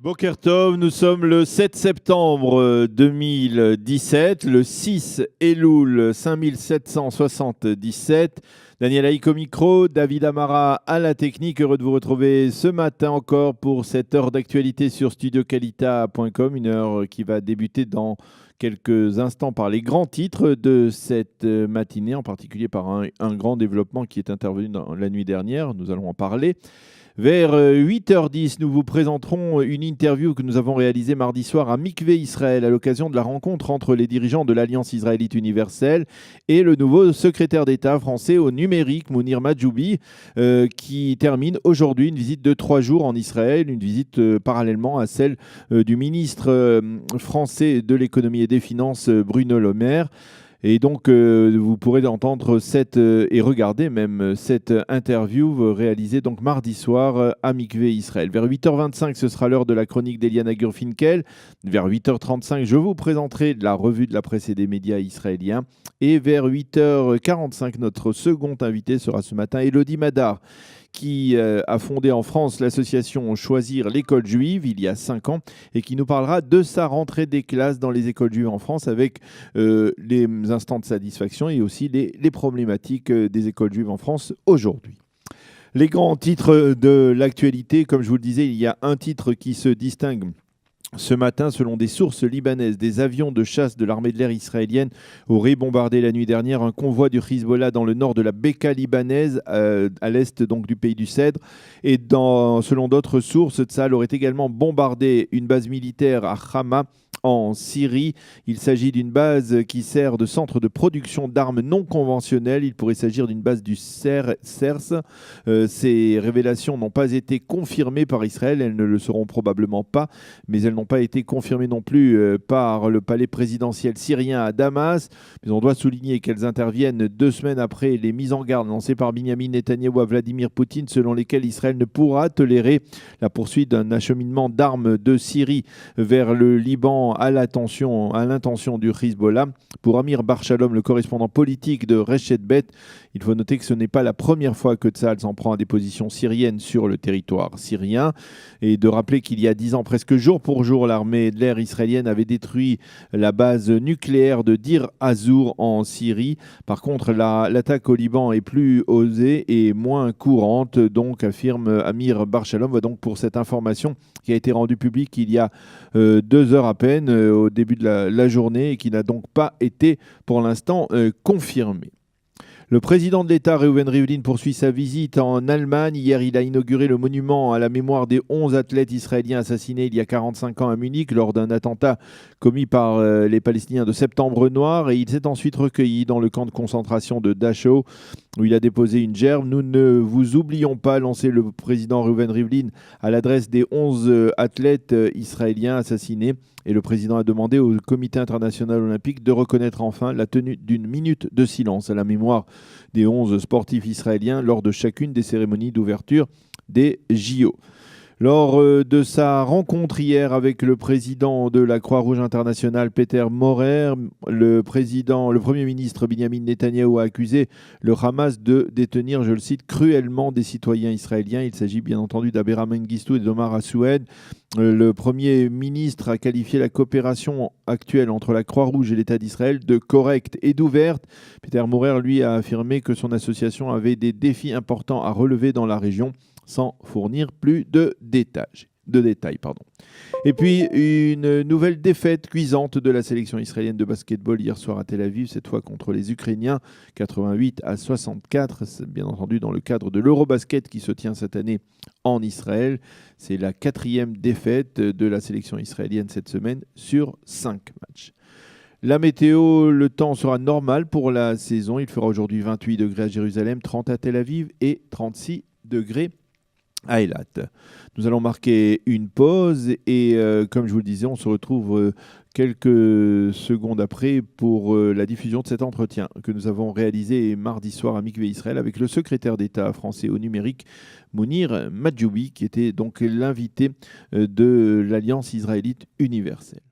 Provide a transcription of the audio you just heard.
Boker Tov, nous sommes le 7 septembre 2017, le 6 Elul 5777. Daniel Haïk au micro, David Amara à la technique. Heureux de vous retrouver ce matin encore pour cette heure d'actualité sur studiocalita.com. Une heure qui va débuter dans quelques instants par les grands titres de cette matinée, en particulier par un grand développement qui est intervenu dans la nuit dernière. Nous allons en parler. Vers 8h10, nous vous présenterons une interview que nous avons réalisée mardi soir à Mikvé Israël à l'occasion de la rencontre entre les dirigeants de l'Alliance israélite universelle et le nouveau secrétaire d'État français au numérique, Mounir Majoubi, qui termine aujourd'hui une visite de 3 jours en Israël, une visite parallèlement à celle du ministre français de l'économie et des finances, Bruno Le Maire. Et donc, vous pourrez entendre et regarder même cette interview réalisée donc mardi soir à Mikvé Israël. Vers 8h25, ce sera l'heure de la chronique d'Eliana Gurfinkel. Vers 8h35, je vous présenterai la revue de la presse et des médias israéliens. Et vers 8h45, notre second invité sera ce matin Elodie Madar, qui a fondé en France l'association Choisir l'école juive il y a 5 ans et qui nous parlera de sa rentrée des classes dans les écoles juives en France avec les instants de satisfaction et aussi les problématiques des écoles juives en France aujourd'hui. Les grands titres de l'actualité, comme je vous le disais, il y a un titre qui se distingue ce matin. Selon des sources libanaises, des avions de chasse de l'armée de l'air israélienne auraient bombardé la nuit dernière un convoi du Hezbollah dans le nord de la Beka libanaise, à l'est donc du pays du Cèdre. Et selon d'autres sources, Tsahal aurait également bombardé une base militaire à Hama, en Syrie. Il s'agit d'une base qui sert de centre de production d'armes non conventionnelles. Il pourrait s'agir d'une base du CERS. Ces révélations n'ont pas été confirmées par Israël. Elles ne le seront probablement pas, mais elles n'ont pas été confirmées non plus par le palais présidentiel syrien à Damas. Mais on doit souligner qu'elles interviennent 2 semaines après les mises en garde lancées par Binyamin Netanyahou à Vladimir Poutine, selon lesquelles Israël ne pourra tolérer la poursuite d'un acheminement d'armes de Syrie vers le Liban à l'intention du Hezbollah. Pour Amir Bar-Shalom, le correspondant politique de Reshet Bet, il faut noter que ce n'est pas la première fois que Tsahal s'en prend à des positions syriennes sur le territoire syrien, et de rappeler qu'il y a 10 ans, presque jour pour jour, l'armée de l'air israélienne avait détruit la base nucléaire de Dir Azour en Syrie. Par contre, l'attaque au Liban est plus osée et moins courante, donc affirme Amir Bar-Shalom. Voilà donc pour cette information qui a été rendue publique il y a 2 heures à peine, au début de la journée, et qui n'a donc pas été pour l'instant confirmée. Le président de l'État, Reuven Rivlin, poursuit sa visite en Allemagne. Hier, il a inauguré le monument à la mémoire des 11 athlètes israéliens assassinés il y a 45 ans à Munich lors d'un attentat commis par les Palestiniens de Septembre Noir. Et il s'est ensuite recueilli dans le camp de concentration de Dachau, où il a déposé une gerbe. Nous ne vous oublions pas, lancé le président Reuven Rivlin à l'adresse des 11 athlètes israéliens assassinés. Et le président a demandé au Comité international olympique de reconnaître enfin la tenue d'une minute de silence à la mémoire des 11 sportifs israéliens lors de chacune des cérémonies d'ouverture des JO. Lors de sa rencontre hier avec le président de la Croix-Rouge internationale, Peter Maurer, le Premier ministre Binyamin Netanyahou a accusé le Hamas de détenir, je le cite, cruellement des citoyens israéliens. Il s'agit bien entendu d'Abera Mengistu et d'Omar Assoued. Le Premier ministre a qualifié la coopération actuelle entre la Croix-Rouge et l'État d'Israël de correcte et d'ouverte. Peter Maurer, lui, a affirmé que son association avait des défis importants à relever dans la région, sans fournir plus de détails. Et puis, une nouvelle défaite cuisante de la sélection israélienne de basketball hier soir à Tel Aviv, cette fois contre les Ukrainiens, 88-64. C'est bien entendu dans le cadre de l'Eurobasket qui se tient cette année en Israël. C'est la 4e défaite de la sélection israélienne cette semaine sur 5 matchs. La météo, le temps sera normal pour la saison. Il fera aujourd'hui 28 degrés à Jérusalem, 30 à Tel Aviv et 36 degrés à Eilat. Nous allons marquer une pause et comme je vous le disais, on se retrouve quelques secondes après pour la diffusion de cet entretien que nous avons réalisé mardi soir à Mikvé Israël avec le secrétaire d'État français au numérique, Mounir Majoubi, qui était donc l'invité de l'Alliance israélite universelle.